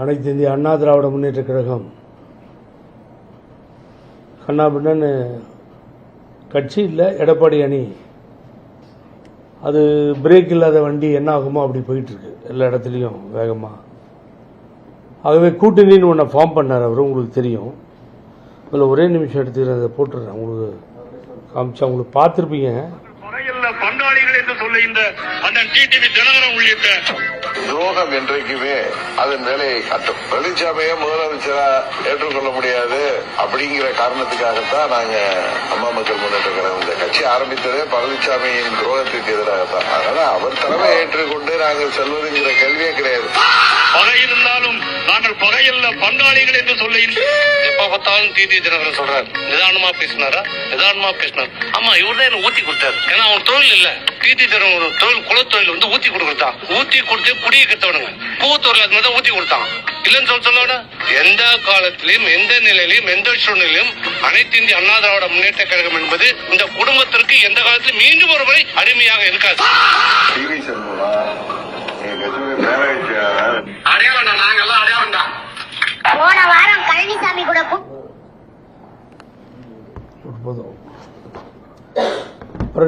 அனைத்து இந்திய அண்ணா திராவிட முன்னேற்ற கழகம் கண்ணாபின்னு கட்சி இல்லை, எடப்பாடி அணி அது பிரேக் இல்லாத வண்டி என்ன ஆகுமோ அப்படி போயிட்டு இருக்கு எல்லா இடத்துலையும் வேகமாக. ஆகவே கூட்டணின்னு ஒன்றை ஃபார்ம் பண்ணார் அவர், உங்களுக்கு தெரியும். அதில் ஒரே நிமிஷம் எடுத்துக்கிறேன், அதை போட்டுறேன் உங்களுக்கு காமிச்சா உங்களுக்கு பார்த்துருப்பீங்க. பங்காளிகள் என்று சொல்ல இந்த அண்ணன் டிடிவி தினகரன் உள்ளிட்ட துரோகம் என்றைக்குமே அதன் வேலையை காட்டும். பழனிசாமியை முதலமைச்சரா ஏற்றுக்கொள்ள முடியாது அப்படிங்கிற காரணத்துக்காகத்தான் நாங்க அம்மா மக்கள் முன்னேற்ற கழகம் இந்த கட்சி ஆரம்பித்ததே பழனிசாமியின் துரோகத்திற்கு எதிராகத்தான். அதனால அவர் தலைமை ஏற்றுக்கொண்டு நாங்கள் செல்வதுங்கிற கேள்வியே கிடையாது. பகை இருந்தாலும் நாங்கள் பகையல்ல பங்காளிகள் என்று சொல்ல எப்ப பார்த்தாலும் டிடிவி தினகரன் சொல்றாரு. நிதானமா பேசினாரா? நிதானமா பேசினார். ஆமா, இவர்தான் என்ன ஊத்தி கொடுத்தாரு. ஏன்னா அவன் தொழில் இல்ல, டிடிவி தினகரன் தொழில் குலத்தொழில் வந்து ஊத்தி கொடுத்தான். ஊத்தி கொடுத்து குடியை கத்தவனுங்க பூத்தொழில் அது மாதிரி ஊத்தி கொடுத்தான். இல்லன்னு சொல்ல எந்த காலத்திலும் எந்த நிலையிலும் எந்த சூழ்நிலையும் அனைத்து இந்திய அண்ணா திராவிட முன்னேற்ற கழகம் என்பது இந்த குடும்பத்திற்கு எந்த காலத்திலும் மீண்டும் ஒரு முறை அடிமையாக இருக்காது. போன வாரம் பழனிசாமி கூட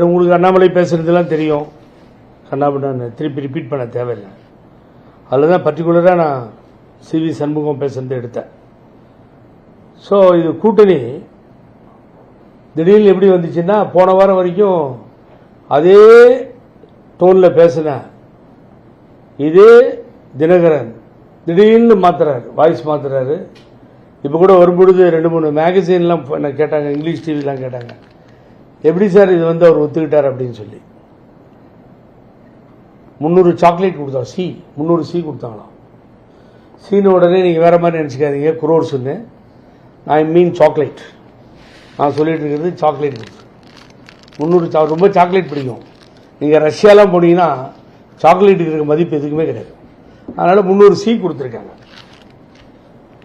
உங்களுக்கு அண்ணாமலை பேசுறதுலாம் தெரியும். கண்ணாபின்னு திருப்பி ரிப்பீட் பண்ண தேவையில்லை. அதில் தான் பர்டிகுலராக நான் சிவி சண்முகம் பேசுறது எடுத்தேன். ஸோ இது கூட்டணி திடீர்னு எப்படி வந்துச்சுன்னா, போன வாரம் வரைக்கும் அதே டோனில் பேசினேன் இதே தினகரன் திடீர்னு மாத்துறாரு, வாய்ஸ் மாத்துறாரு. இப்போ கூட வரும்பொழுது 2-3 மேகசின்லாம் கேட்டாங்க, இங்கிலீஷ் டிவிலாம் கேட்டாங்க, எப்படி சார் இது வந்து அவர் ஒத்துக்கிட்டார் அப்படின்னு சொல்லி. 300 சாக்லேட் கொடுத்தோம், 300 சி கொடுத்தாங்களாம். சீனு உடனே நீங்கள் வேற மாதிரி நினச்சிக்காதீங்க, குரோர்ஸ்ன்னு. நான் மீன் சாக்லேட், நான் சொல்லிட்டு இருக்கிறது சாக்லேட். 300 ரொம்ப சாக்லேட் பிடிக்கும். நீங்கள் ரஷ்யாலாம் போனீங்கன்னா சாக்லேட்டுக்கு இருக்க மதிப்பு எதுக்குமே கிடையாது. அதனால 300 சி கொடுத்துருக்காங்க.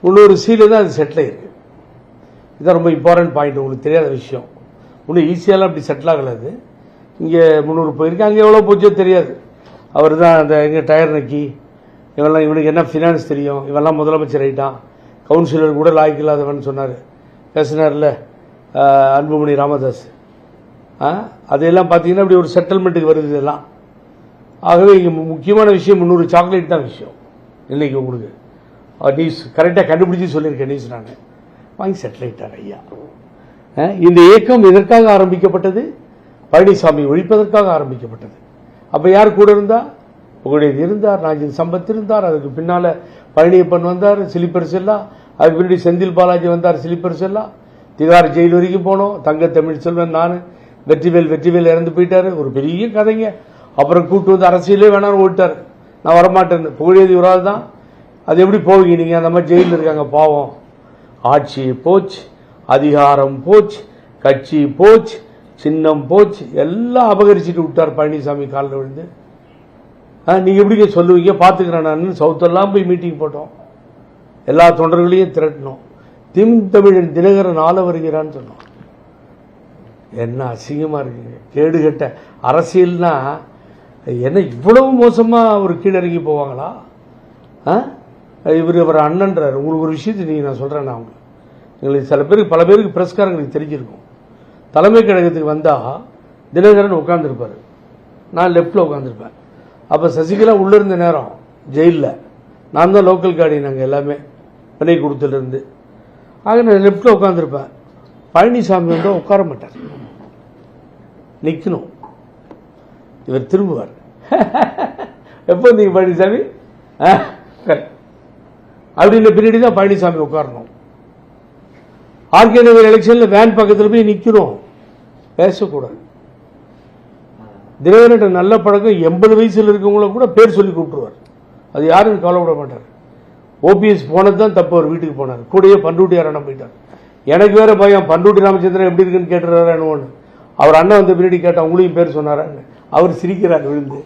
300 சீல தான் அது செட்டில் ஆயிருக்கு. இதுதான் ரொம்ப இம்பார்ட்டன்ட் பாயிண்ட், உங்களுக்கு தெரியாத விஷயம். இன்னும் ஈஸியாலாம் அப்படி செட்டில் ஆகலாது. இங்கே 300 போயிருக்கு, அங்கே எவ்வளோ போச்சோ தெரியாது. அவர் தான் அந்த எங்கே டயர் நக்கி இவெல்லாம், இவனுக்கு என்ன ஃபினான்ஸ் தெரியும், இவெல்லாம் முதலமைச்சர் ஆகிட்டான், கவுன்சிலர் கூட லாய்க்கு இல்லாதவன் சொன்னார், பேசினார்ல அன்புமணி ராமதாஸ். அதையெல்லாம் பார்த்தீங்கன்னா இப்படி ஒரு செட்டில்மெண்ட்டுக்கு வருது இதெல்லாம். ஆகவே இங்கே முக்கியமான விஷயம் 300 சாக்லேட் தான் விஷயம். இன்னைக்கு உங்களுக்கு நியூஸ் கரெக்டாக கண்டுபிடிச்சி சொல்லியிருக்கேன். நியூஸ் நான் வாங்கி செட்டில் ஆகிட்டார் ஐயா. இந்த இயக்கம் எதற்காக ஆரம்பிக்கப்பட்டது? பழனிசாமி ஒழிப்பதற்காக ஆரம்பிக்கப்பட்டது. அப்போ யார் கூட இருந்தா? புகழேந்தி இருந்தார், ராஜன் சம்பத் இருந்தார், அதுக்கு பின்னால் பழனியப்பன் வந்தார், சிலிப்பர் செல்லா, அதுக்கு பின்னாடி செந்தில் பாலாஜி வந்தார், சிலிப்பர் செல்லா. திகார் ஜெயில் வரைக்கும் போனோம். தங்க தமிழ் செல்வன், நான், வெற்றிவேல் இறந்து போயிட்டாரு, ஒரு பெரிய கதைங்க. அப்புறம் கூட்டு வந்து அரசியலே வேணாலும் ஓட்டார், நான் வரமாட்டேன். புகழேந்தி ஒரு ஆள் தான். அது எப்படி போவீங்க நீங்கள்? அந்த மாதிரி ஜெயிலில் இருக்காங்க பாவம். ஆட்சி போச்சு, அதிகாரம் போச்சு, கட்சி போச்சு, சின்னம் போச்சு, எல்லாம் அபகரிச்சுட்டு விட்டார் பழனிசாமி காலில் விழுந்து. நீங்கள் எப்படிங்க சொல்லுவீங்க? பார்த்துக்கிறேன் நான். சவுத்தெல்லாம் போய் மீட்டிங் போட்டோம், எல்லா தொண்டர்களையும் திரட்டினோம். தமிழன் தினகரன் ஆள வருகிறான்னு சொன்னோம். என்ன அசிங்கமாக இருக்குங்க, கேடுகட்ட அரசியல்னா என்ன இவ்வளவு மோசமாக ஒரு கீழறங்கி போவாங்களா? இவர் அண்ணன்றார். உங்களுக்கு ஒரு விஷயத்தை நீங்கள் நான் சொல்கிறேன், நான் அவங்க எங்களுக்கு சில பேருக்கு பல பேருக்கு பிரஸ்காரங்களுக்கு தெரிஞ்சிருக்கும். தலைமை கழகத்துக்கு வந்தால் தினகரன் உட்காந்துருப்பார், நான் லெஃப்டில் உட்காந்துருப்பேன். அப்போ சசிகலா உள்ளே இருந்த நேரம் ஜெயிலில் நான் தான் லோக்கல் கார்டி, நாங்கள் எல்லாமே வினை கொடுத்துலேருந்து. ஆக நான் லெஃப்டில் உட்காந்துருப்பேன். பழனிசாமி வந்து உட்கார மாட்டார், நிற்கணும். இவர் திரும்புவார். எப்போ நீங்கள் பழனிசாமி அப்படின்னு பின்னாடி தான் பழனிசாமி உட்காரணும். ஆர்கே நகர் எலெக்ஷனில் வேன் பக்கத்தில் போய் நிற்கணும், பேசக்கூடாது. தினகரன் நல்ல பழக்கம், 80 வயசில் இருக்கவங்கள கூட பேர் சொல்லி கூப்பிட்டுருவார். அது யாரும் கவலைப்பட மாட்டார். ஓபிஎஸ் போனது தான் தப்பு, அவர் வீட்டுக்கு போனார், கூடயே பண்ருட்டியார் அண்ணன் போயிட்டார். எனக்கு வேற பயம், பண்ருட்டி ராமச்சந்திரன் எப்படி இருக்குன்னு கேட்டுறாரு ஒன்று. அவர் அண்ணன் வந்து பின்னாடி கேட்டால் உங்களையும் பேர் சொன்னாரான்னு அவர் சிரிக்கிறார் விழுந்து.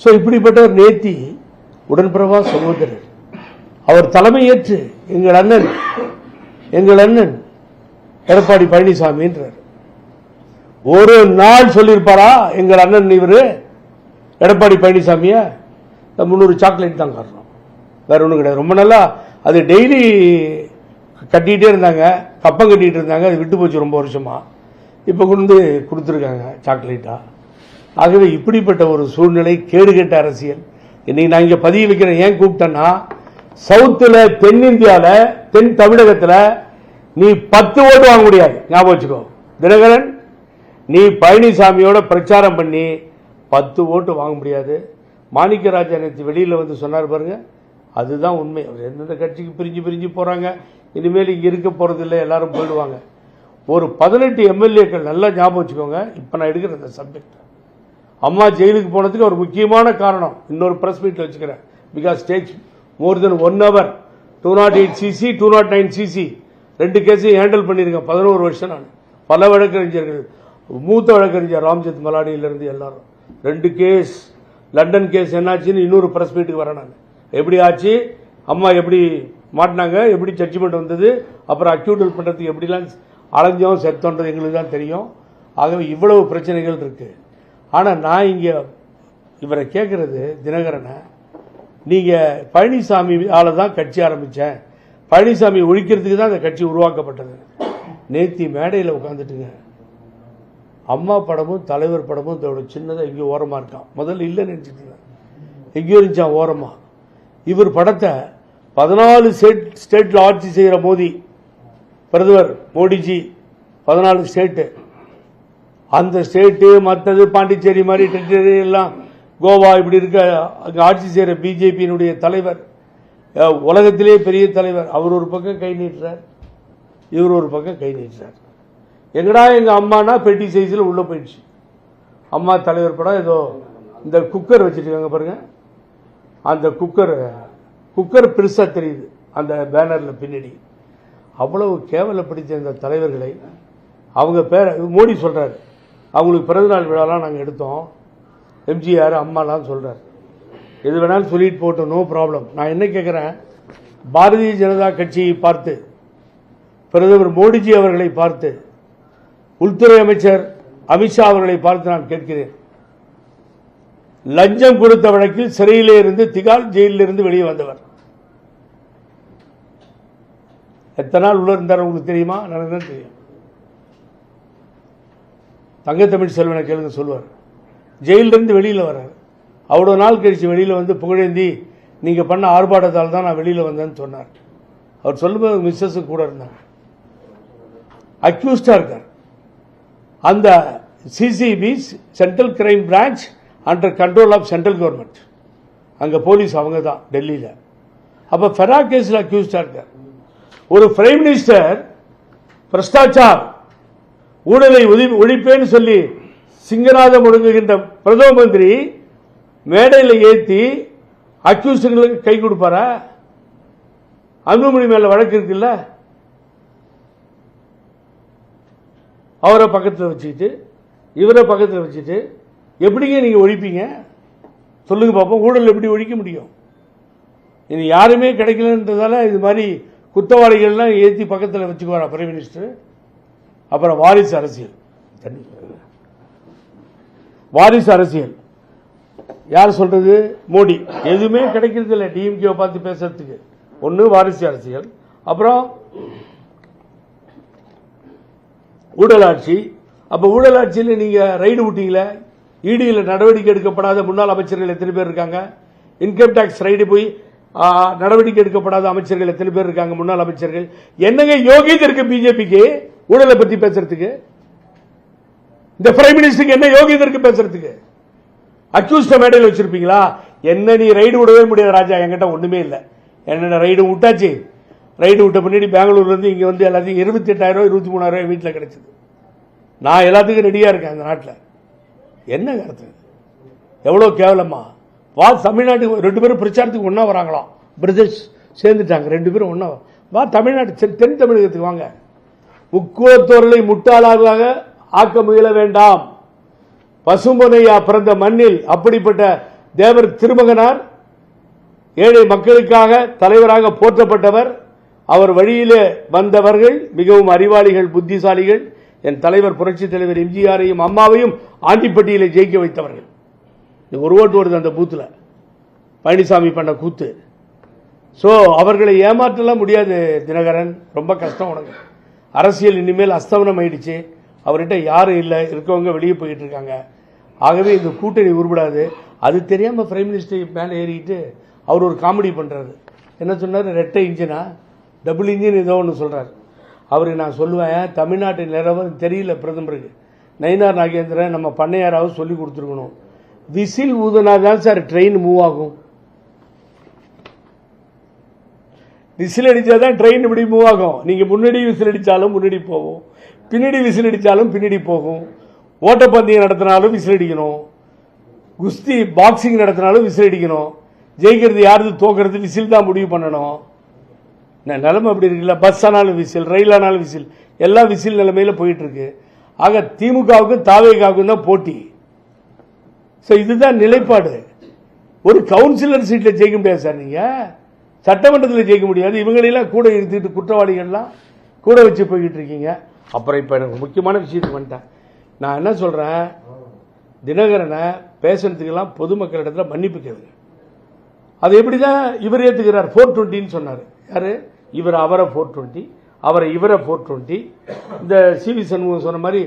ஸோ இப்படிப்பட்ட ஒரு நேர்த்தி உடன்பிறவா சகோதரர், அவர் தலைமையேற்று எங்கள் அண்ணன் எடப்பாடி பழனிசாமின்றார். ஒரு நாள் சொல்லியிருப்பாரா எங்கள் அண்ணன் இவர் எடப்பாடி பழனிசாமிய? 300 சாக்லேட் தான் காரணம். வேற ஒன்றும் கிடையாது. ரொம்ப நல்லா அது டெய்லி கட்டிகிட்டே இருந்தாங்க, கப்பம் கட்டிகிட்டு இருந்தாங்க. அது விட்டு போச்சு ரொம்ப வருஷமாக. இப்போ கொண்டு கொடுத்துருக்காங்க சாக்லேட்டாக. ஆகவே இப்படிப்பட்ட ஒரு சூழ்நிலை, கேடுகெட்ட அரசியல். இன்னைக்கு நான் இங்கே பதிவு வைக்கிறேன். ஏன் கூப்பிட்டேன்னா, சவுத்தில், தென்னிந்தியாவில், தென் தமிழகத்தில் நீ 10 ஓட்டு வாங்க முடியாது. ஞாபகம் வச்சுக்கோ தினகரன், நீ பழனிசாமியோட பிரச்சாரம் பண்ணி 10 ஓட்டு வாங்க முடியாது. மாணிக்கராஜன் நேற்று வெளியில் வந்து சொன்னார் பாருங்க, அதுதான் உண்மை. அவர் எந்தெந்த கட்சிக்கு பிரிஞ்சு போகிறாங்க, இனிமேல் இங்கே இருக்க போகிறதில்லை, எல்லாரும் போயிடுவாங்க. ஒரு 18 எம்எல்ஏக்கள் நல்லா ஞாபகம் வச்சுக்கோங்க. இப்போ நான் எடுக்கிற இந்த சப்ஜெக்ட், அம்மா ஜெயிலுக்கு போனதுக்கு ஒரு முக்கியமான காரணம் இன்னொரு பிரஸ் மீட்டில் வச்சுக்கிறேன். Because takes more than 1 hour. 208cc 209cc 2 கேஸையும் ஹேண்டில் பண்ணியிருக்கேன். 11 வருஷம் நான். பல வழக்கறிஞர்கள், மூத்த வழக்கறிஞர் ராம்ஜெத் மலாடியிலிருந்து எல்லாரும் 2 கேஸ். லண்டன் கேஸ் என்னாச்சுன்னு இன்னொரு பிரஸ் மீட்டுக்கு வரேன் நான். எப்படி ஆச்சு, அம்மா எப்படி மாட்டினாங்க, எப்படி ஜட்ஜ்மெண்ட் வந்தது, அப்புறம் அக்யூட்டல் பண்ணுறதுக்கு எப்படிலாம் அலைஞ்சோம் செத்தோன்றது எங்களுக்கு தான் தெரியும். ஆகவே இவ்வளவு பிரச்சனைகள் இருக்கு. ஆனால் நான் இங்கே இவரை கேட்குறது, தினகரனை, நீங்கள் பழனிசாமி ஆள தான் கட்சி ஆரம்பித்தேன், பழனிசாமி ஒழிக்கிறதுக்கு தான் அந்த கட்சி உருவாக்கப்பட்டது. நேத்தி மேடையில் உட்காந்துட்டுங்க, அம்மா படமும் தலைவர் படமும் இதோட சின்னதாக எங்கேயோ ஓரமாக இருக்கான். முதல்ல இல்லைன்னு நினச்சிட்டு இருந்தேன், எங்கேயோ இருந்துச்சான் ஓரமாக. இவர் படத்தை 14 ஸ்டேட்டில் ஆட்சி செய்கிற மோடி, பிரதமர் மோடிஜி 14 ஸ்டேட்டு, அந்த ஸ்டேட்டு மற்றது பாண்டிச்சேரி மாதிரி டெரிட்டரி எல்லாம், கோவா இப்படி இருக்க அங்கே ஆட்சி செய்கிற பிஜேபியினுடைய தலைவர், உலகத்திலே பெரிய தலைவர், அவர் ஒரு பக்கம் கை நீட்டுறார், இவர் ஒரு பக்கம் கை நீட்டுறார். எங்கடா எங்கள் அம்மானா பெட்டி சைஸில் உள்ளே போயிடுச்சு. அம்மா தலைவர் படம் ஏதோ இந்த குக்கர் வச்சுருக்காங்க பாருங்க, அந்த குக்கர் பெருசாக தெரியுது அந்த பேனரில் பின்னாடி. அவ்வளவு கேவலப்படுத்த இந்த தலைவர்களை, அவங்க பேரை மோடி சொல்கிறார், அவங்களுக்கு பிறந்தநாள் விழாலாம் நாங்கள் எடுத்தோம், எம்ஜிஆர் அம்மாலாம் சொல்கிறார். எது வேணாலும் சொல்லிட்டு போட்டோம், நோ ப்ராப்ளம். நான் என்ன கேட்குறேன், பாரதிய ஜனதா கட்சியை பார்த்து, பிரதமர் மோடிஜி அவர்களை பார்த்து, உள்துறை அமைச்சர் அமித்ஷா அவர்களை பார்த்து நான் கேட்கிறேன், லஞ்சம் கொடுத்த வழக்கில் சிறையிலே இருந்து, திகால் ஜெயிலில் இருந்து வெளியே வந்தவர் எத்தனை நாள் உள்ள இருந்தார் உங்களுக்கு தெரியுமா? எனக்கு தான் தெரியும். தங்கத்தமிழ் செல்வனை கேளுங்க, சொல்லுவார். ஜெயிலிருந்து வெளியில் வர்றார். அவ்வளோ நாள் கழிச்சு வெளியில் வந்து புகழேந்தி, நீங்கள் பண்ண ஆர்ப்பாட்டத்தால் தான் நான் வெளியில் வந்தேன்னு சொன்னார். அவர் சொல்லும்போது மிஸ்ஸஸ் கூட இருந்தாங்க. அக்யூஸ்டாக இருக்கார். அந்த CCB, central crime branch, under control of central government, அங்கே போலீஸ் அவங்க தான் டெல்லியில். அப்போ ஃபெரா கேஸில் அக்யூஸ்டாக இருக்கார். ஒரு பிரைம் மினிஸ்டர் பிரஷ்டாச்சார், ஊழலை ஒழிப்பேன்னு சொல்லி சிங்கநாதம் முழங்குகின்ற பிரதம மந்திரி மேடையில் ஏற்றி அக்யூஸ்டுகளுக்கு கை கொடுப்பாரா? அன்புமணி மேல வழக்கு இருக்குல்ல, அவரை பக்கத்தில் வச்சுக்கிட்டு இவரை பக்கத்தில் வச்சுட்டு எப்படிங்க நீங்க ஒழிப்பீங்க? சொல்லுங்க பார்ப்போம். ஊழல் எப்படி ஒழிக்க முடியும்? இனி யாருமே கிடைக்கலன்றதால இது மாதிரி குற்றவாளிகள்லாம் ஏற்றி பக்கத்தில் வச்சுக்குவாரா பிரைம் மினிஸ்டர்? அப்புறம் வாரிசு அரசியல். வாரிசு அரசியல் யார் சொல்றது? மோடி. எதுவுமே கிடைக்கிறது இல்லை டிஎம்கே பார்த்து பேசுறதுக்கு. ஒன்று வாரிசு அரசியல், அப்புறம் ஊழலாட்சி. அப்ப ஊழலாட்சியில் நீங்க ரைடு விட்டீங்களே, இடியில் நடவடிக்கை எடுக்கப்படாத முன்னாள் அமைச்சர்கள் எத்தனை பேர் இருக்காங்க? இன்கம் டாக்ஸ் ரைடு போய் நடவடிக்கை எடுக்கப்படாத அமைச்சர்கள் எத்தனை பேர் இருக்காங்க? முன்னாள் அமைச்சர்கள். என்னங்க யோகியதை இருக்கு பிஜேபிக்கு ஊழலை பத்தி பேசுறதுக்கு? இந்த பிரைம் மினிஸ்டருக்கு என்ன யோகியதை இருக்கு பேசுறதுக்கு? அக்யூஸ்ட மேடையில் வச்சிருப்பீங்களா? என்ன நீ ரைடு விடவே முடியாது ராஜா, என்கிட்ட ஒண்ணுமே இல்லை. என்ன ரைடு விட்டாச்சு. ரைடு விட்ட பின்னாடி பெங்களூர்ல இருந்து இங்க வந்து எல்லாத்தையும் 28,000 23,000 வீட்டில் கிடைச்சது. நான் எல்லாத்துக்கும் ரெடியா இருக்கேன் இந்த நாட்டில். என்ன கருத்து? எவ்வளவு கேவலமா? வா தமிழ்நாட்டுக்கு 2 பேரும் பிரச்சாரத்துக்கு ஒன்னா வராங்களாம். பிரதர்ஸ் சேர்ந்துட்டாங்க 2 பேரும் ஒன்னா. வா தமிழ்நாட்டு தென் தமிழகத்துக்கு வாங்க. முக்குளத்தோர்களை முட்டாளாக ஆக்க முயல வேண்டாம். பசும்பொனையா பிறந்த மண்ணில் அப்படிப்பட்ட தேவர் திருமகனார் ஏழை மக்களுக்காக தலைவராக போற்றப்பட்டவர். அவர் வழியிலே வந்தவர்கள் மிகவும் அறிவாளிகள், புத்திசாலிகள். என் தலைவர் புரட்சி தலைவர் எம்ஜிஆரையும் அம்மாவையும் ஆண்டிப்பட்டியிலே ஜெயிக்க வைத்தவர்கள். ஒரு ஓட்டு வருது அந்த பூத்துல. பழனிசாமி பண்ண கூத்து. ஸோ அவர்களை ஏமாற்றலாம் முடியாது தினகரன், ரொம்ப கஷ்டம் உனக்கு. அரசியல் இனிமேல் அஸ்தமனம் ஆயிடுச்சு, அவர்கிட்ட யாரும் இல்லை, இருக்கவங்க வெளியே போயிட்டு இருக்காங்க. ஆகவே இந்த கூட்டணி உருப்படாது. அது தெரியாமல் பிரைம் மினிஸ்டர் மேலே ஏறிக்கிட்டு அவர் ஒரு காமெடி பண்ணுறாரு. என்ன சொன்னார்? ரெட்டை இன்ஜினா டபுள் இன்ஜின் ஏதோ ஒன்று சொல்கிறார். அவருக்கு நான் சொல்லுவேன், தமிழ்நாட்டின் நிலவரம் தெரியல பிரதமருக்கு. நயினார் நாகேந்திரன் நம்ம பண்ணையாராவது சொல்லி கொடுத்துருக்கணும். விசில் ஊதுனாதான் சார் ட்ரெயின் மூவ் ஆகும். விசில் அடித்தாதான் ட்ரெயின் இப்படி மூவ் ஆகும். நீங்கள் முன்னாடி விசில் அடித்தாலும் முன்னாடி போகும், பின்னாடி விசில் அடித்தாலும் பின்னாடி போகும். ஓட்டப்பந்தயம் நடத்தினாலும் விசில் அடிக்கணும், குஸ்தி பாக்ஸிங் நடத்தினாலும் விசில் அடிக்கணும். ஜெயிக்கிறது யாரு தோக்கிறது விசில் தான் முடிவு பண்ணணும். நிலைமை அப்படி இருக்குல்ல. பஸ் ஆனாலும் விசில், ரயில் ஆனாலும் விசில், எல்லாம் விசில் நிலைமையில போயிட்டு இருக்கு. ஆக திமுகவுக்கும் தாவேகாவுக்கும் தான் போட்டி. இதுதான் நிலைப்பாடு. ஒரு கவுன்சிலர் சீட்ல ஜெயிக்க முடியாது சார், நீங்க சட்டமன்றத்தில் ஜெயிக்க முடியாது. இவங்களெல்லாம் கூட எடுத்துட்டு குற்றவாளிகள்லாம் கூட வச்சு போய்கிட்டு இருக்கீங்க. அப்புறம் இப்ப எனக்கு முக்கியமான விஷயத்துக்கு வந்துட்டேன். நான் என்ன சொல்றேன், தினகரனை பேசுறதுக்கெல்லாம் பொதுமக்களிடத்தில் மன்னிப்பு கேளுங்க. அது எப்படிதான் இவர் ஏத்துக்கிறார்? 420 சொன்னாரு. யாரு இவர்? அவரை 420, அவரை இவரை 420. இந்த சிவி சண்முகம் சொன்ன மாதிரி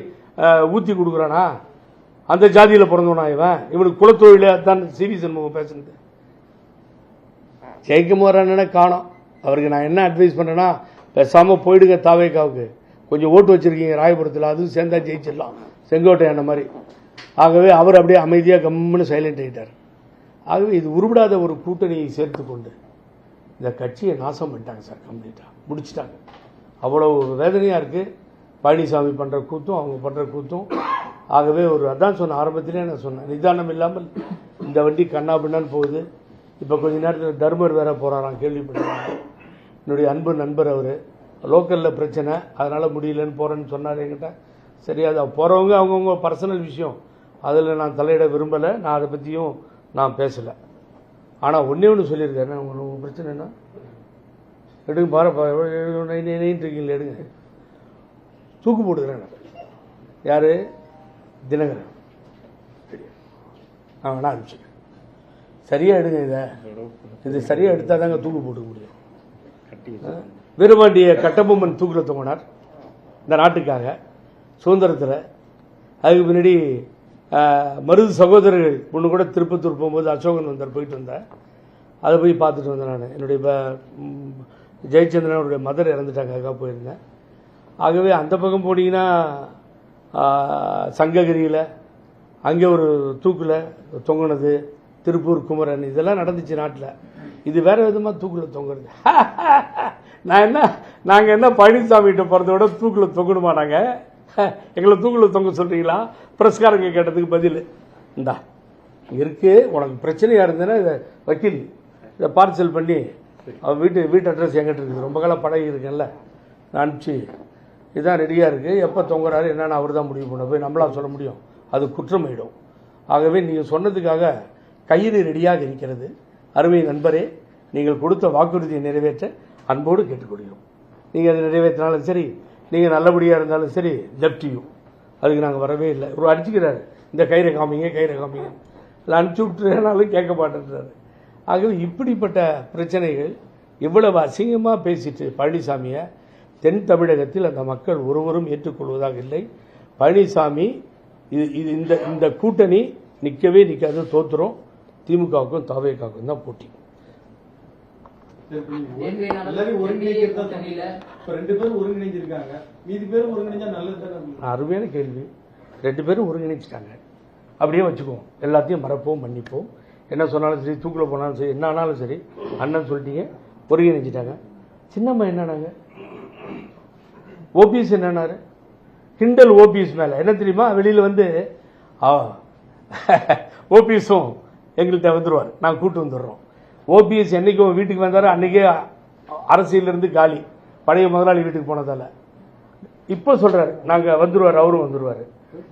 ஊத்தி கொடுக்குறானா? அந்த ஜாதியில பிறந்தவனா இவன்? இவனுக்கு குலத்தொழில தான் சிவி சண்முகம் பேசுனது. ஜெயிக்கும் போறான்னு காணோம். அவருக்கு நான் என்ன அட்வைஸ் பண்றேன்னா, பேசாம போயிடுங்க தாவேகாவுக்கு. கொஞ்சம் ஓட்டு வச்சிருக்கீங்க ராயபுரத்தில், அதுவும் சேர்ந்தா ஜெயிச்சிடலாம், செங்கோட்டையான மாதிரி. ஆகவே அவர் அப்படியே அமைதியாக கம்முன்னு சைலண்ட் ஆகிட்டார். ஆகவே இது உருவிடாத ஒரு கூட்டணியை சேர்த்து கொண்டு இந்த கட்சியை நாசம் பண்ணிட்டாங்க சார், கம்ப்ளீட்டாக முடிச்சிட்டாங்க. அவ்வளோ ஒரு வேதனையாக இருக்குது பழனிசாமி பண்ணுற கூத்தும் அவங்க பண்ணுற கூத்தும். ஆகவே ஒரு அதான் சொன்ன ஆரம்பத்திலே நான் சொன்னேன், நிதானம் இல்லாமல் இந்த வண்டி கண்ணா பின்னான்னு போகுது. இப்போ கொஞ்ச நேரத்தில் தர்மர் வேற போகிறாராம், கேள்விப்பட்டாங்க. என்னுடைய அன்பு நண்பர் அவர், லோக்கலில் பிரச்சனை அதனால் முடியலன்னு போகிறேன்னு சொன்னார் என்கிட்ட. சரி, அது போகிறவங்க அவங்கவுங்க பர்சனல் விஷயம், அதில் நான் தலையிட விரும்பலை, நான் அதை பற்றியும் நான் பேசலை. ஆனால் ஒன்றே ஒன்று சொல்லியிருக்காரு, உங்களுக்கு பிரச்சனைனா எடுங்க பாரு, இருக்கீங்களா எடுங்க, தூக்கு போட்டுக்கிறேன். யார்? தினகரன். நான் வேணா அனுப்பிச்சிக்கிறேன், சரியாக எடுங்க, இது சரியாக எடுத்தால் தாங்க தூக்கு போட்டுக்க முடியும். வீரபாண்டிய கட்டபொம்மன் தூக்கில் தொங்கினார் இந்த நாட்டுக்காக சுதந்திரத்தில். அதுக்கு முன்னாடி மருது சகோதரர்கள் ஒன்று கூட திருப்பத்தூர் போகும்போது அசோகன் வந்தார், போயிட்டு வந்தேன், அதை போய் பார்த்துட்டு வந்தேன் நான். என்னுடைய ஜெயச்சந்திரனுடைய மதர் இறந்துட்டாங்க, அதுக்காக போயிருந்தேன். ஆகவே அந்த பக்கம் போனீங்கன்னா சங்ககிரியில் அங்கே ஒரு தூக்கில் தொங்கினது, திருப்பூர் குமரன், இதெல்லாம் நடந்துச்சு நாட்டில். இது வேற விதமாக தூக்கில் தொங்குறது. நாங்கள் என்ன பழனிசாமிகிட்ட பிறந்த விட தூக்கில் தொங்கணுமா? நாங்கள் எங்களை தூக்கில் தொங்க சொல்றீங்களா? பிரஸ்காரங்க கேட்டதுக்கு பதில் இந்தா இருக்கு, உனக்கு பிரச்சனையா இருந்ததுன்னா இதை வக்கீல் இதை பார்சல் பண்ணி வீட்டு அட்ரஸ் எங்கிட்ட இருக்குது, ரொம்ப காலம் பழகி இருக்கேன்ல, நான் அனுப்பிச்சு இதுதான் ரெடியாக இருக்குது, எப்போ தொங்குறாரு என்னன்னு அவர் தான் முடிவு பண்ண, போய் நம்மளாம் சொல்ல முடியும், அது குற்றமாயிடும். ஆகவே நீங்கள் சொன்னதுக்காக கயிறு ரெடியாக இருக்கிறது. அருமை நண்பரே, நீங்கள் கொடுத்த வாக்குறுதியை நிறைவேற்ற அன்போடு கேட்டுக்கொள்கிறோம். நீங்கள் அதை நிறைவேற்றினாலும் சரி, நீங்கள் நல்லபடியாக இருந்தாலும் சரி, ஜப்டியும் அதுக்கு நாங்கள் வரவே இல்லை. ஒரு அடிச்சுக்கிறாரு, இந்த கயிறை காமிங்க கயிறை காமிங்க, இல்லை அனுப்பிச்சி விட்டுறேனாலும் கேட்க மாட்டேன்றாரு. ஆகவே இப்படிப்பட்ட பிரச்சனைகள், இவ்வளவு அசிங்கமாக பேசிட்டு பழனிசாமியை தென் தமிழகத்தில் அந்த மக்கள் ஒருவரும் ஏற்றுக்கொள்வதாக இல்லை. பழனிசாமி இந்த கூட்டணி நிற்கவே நிற்காது, தோத்துரும். திமுகவுக்கும் தாவேகாவுக்கும் தான் போட்டி. அருமையான கேள்வி. 2 பேரும் ஒருங்கிணைச்சிட்டாங்க, அப்படியே வச்சுக்குவோம். எல்லாத்தையும் மறப்போம், மன்னிப்போம். என்ன சொன்னாலும் சரி, தூக்கில் போனாலும் சரி, என்ன ஆனாலும் சரி, அண்ணன் சொல்லிட்டீங்க, ஒருங்கிணைச்சிட்டாங்க. சின்னம்மா என்னன்னாங்க, ஓபிஎஸ் என்னன்னாரு, கிண்டல் ஓபிஎஸ் மேல என்ன தெரியுமா, வெளியில வந்து ஓபிஎஸும் எங்கள்கிட்ட வந்துருவார், நாங்கள் கூட்டு வந்துடுறோம். ஓபிஎஸ் என்னைக்கும் வீட்டுக்கு வந்தாரு, அன்னைக்கே அரசியலிருந்து காலி, பழைய முதலாளி வீட்டுக்கு போனதால. இப்போ சொல்றாரு நாங்க வந்துருவாரு, அவரும் வந்துருவாரு.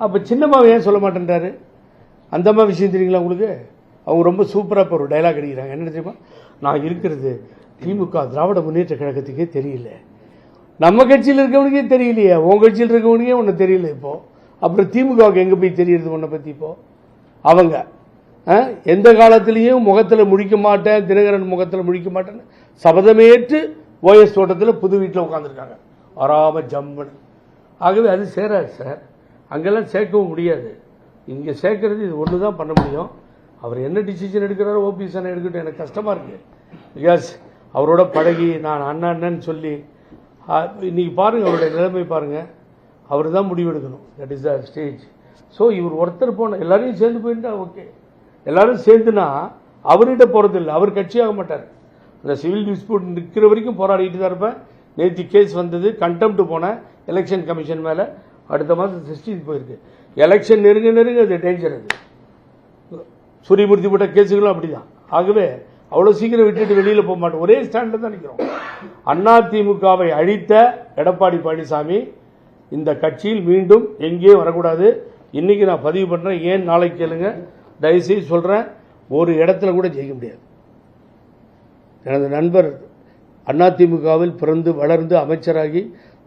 அப்ப சின்னம்மாவை ஏன் சொல்ல மாட்டேன்றாரு? அந்த அம்மா விஷயம் தெரியுங்களா உங்களுக்கு? அவங்க ரொம்ப சூப்பரா இப்போ ஒரு டைலாக் அடிக்கிறாங்க. என்ன தெரியுமா, நான் இருக்கிறது திமுக திராவிட முன்னேற்ற கழகத்துக்கே தெரியல, நம்ம கட்சியில் இருக்கவனுக்கே தெரியலையே, உங்க கட்சியில் இருக்கவனுக்கே ஒன்னு தெரியல. இப்போ அப்புறம் திமுகவுக்கு எங்க போய் தெரியுது உன்னை பத்தி? இப்போ அவங்க எந்த காலத்திலையும் முகத்தில் முழிக்க மாட்டேன், தினகரன் முகத்தில் முழிக்க மாட்டேன்னு சபதமேற்று ஓஎஸ் தோட்டத்தில் புது வீட்டில் உட்காந்துருக்காங்க வராம ஜம்முன்னு. ஆகவே அது சேராது சார், அங்கெல்லாம் சேர்க்கவும் முடியாது. இங்கே சேர்க்கறது இது ஒன்று தான் பண்ண முடியும். அவர் என்ன டிசிஷன் எடுக்கிறாரோ ஓபிஎஸ் அண்ணன் எடுக்கட்டும், எனக்கு கஷ்டமாக இருக்குது. பிகாஸ் அவரோட பழகி நான் அண்ணன்னு சொல்லி இன்னைக்கு பாருங்கள் அவருடைய நிலைமை பாருங்கள், அவர் தான் முடிவெடுக்கணும். That is the stage. So இவர் ஒருத்தர் போன எல்லாரையும் சேர்ந்து போயிட்டா ஓகே, எல்லாரும் சேர்ந்துனா அவர்கிட்ட போகிறது இல்லை, அவர் கட்சியாக மாட்டார். அந்த சிவில் டிஸ்பியூட் நிற்கிற வரைக்கும் போராடிட்டு தான் இருப்பேன். நேற்று கேஸ் வந்தது, கண்டெம்ட் போன எலெக்ஷன் கமிஷன் மேலே, அடுத்த மாதம் 16 போயிருக்கு. எலெக்ஷன் நெருங்க அது டேஞ்சர். அது சூரியமூர்த்தி போட்ட கேஸுகளும் அப்படிதான். ஆகவே அவ்வளோ சீக்கிரம் விட்டுட்டு வெளியில் போக மாட்டோம், ஒரே ஸ்டாண்டில் தான் நிற்கிறோம். அதிமுகவை அழித்த எடப்பாடி பழனிசாமி இந்த கட்சியில் மீண்டும் எங்கேயும் வரக்கூடாது. இன்னைக்கு நான் பதிவு பண்ணுறேன், ஏன் நாளைக்கு கேளுங்க, தயவுசெய்து சொல்கிறேன், ஒரு இடத்துல கூட ஜெயிக்க முடியாது. எனது நண்பர் அதிமுகவில் பிறந்து வளர்ந்து அமைச்சராகி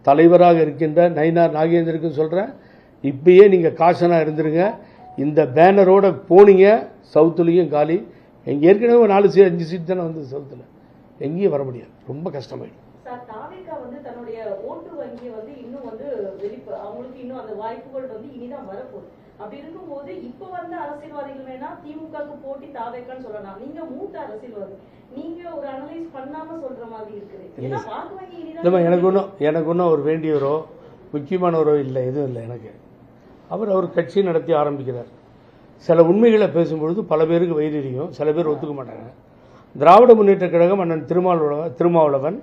தலைவராக இருக்கின்ற நயினார் நாகேந்திரனுக்கு சொல்கிறேன், இப்பயே நீங்கள் காசனாக இருந்துருங்க. இந்த பேனரோட போனீங்க சவுத்துலேயும் காலி. எங்கே ஏற்கனவே 4-5 சீட் தானே வந்து சவுத்தில், எங்கேயும் வர முடியாது, ரொம்ப கஷ்டமாயிடும். தன்னுடைய ஓட்டு வங்கியை இன்னும் அவங்களுக்கு இன்னும் அந்த வாய்ப்புகள் இனிதான் வரப்போகுது. அப்படி இருக்கும்போது இப்ப வந்த அரசியல்வாதிகள் வேணா திமுகவுக்கு போட்டி தாவேக்கான்னு சொல்லலாம். நீங்க மூத்த அரசியல்வாதி, நீங்க ஒரு அனலைஸ் பண்ணாம சொல்ற மாதிரி இருக்குது. எனக்கு ஒன்றும் அவர் வேண்டியவரோ முக்கியமானவரோ இல்லை, எதுவும் இல்லை எனக்கு. அவர் கட்சி நடத்தி ஆரம்பிக்கிறார். சில உண்மைகளை பேசும்பொழுது பல பேருக்கு வயிறியும், சில பேர் ஒத்துக்க மாட்டாங்க. திராவிட முன்னேற்ற கழகம் அண்ணன் திருமாவளவன்,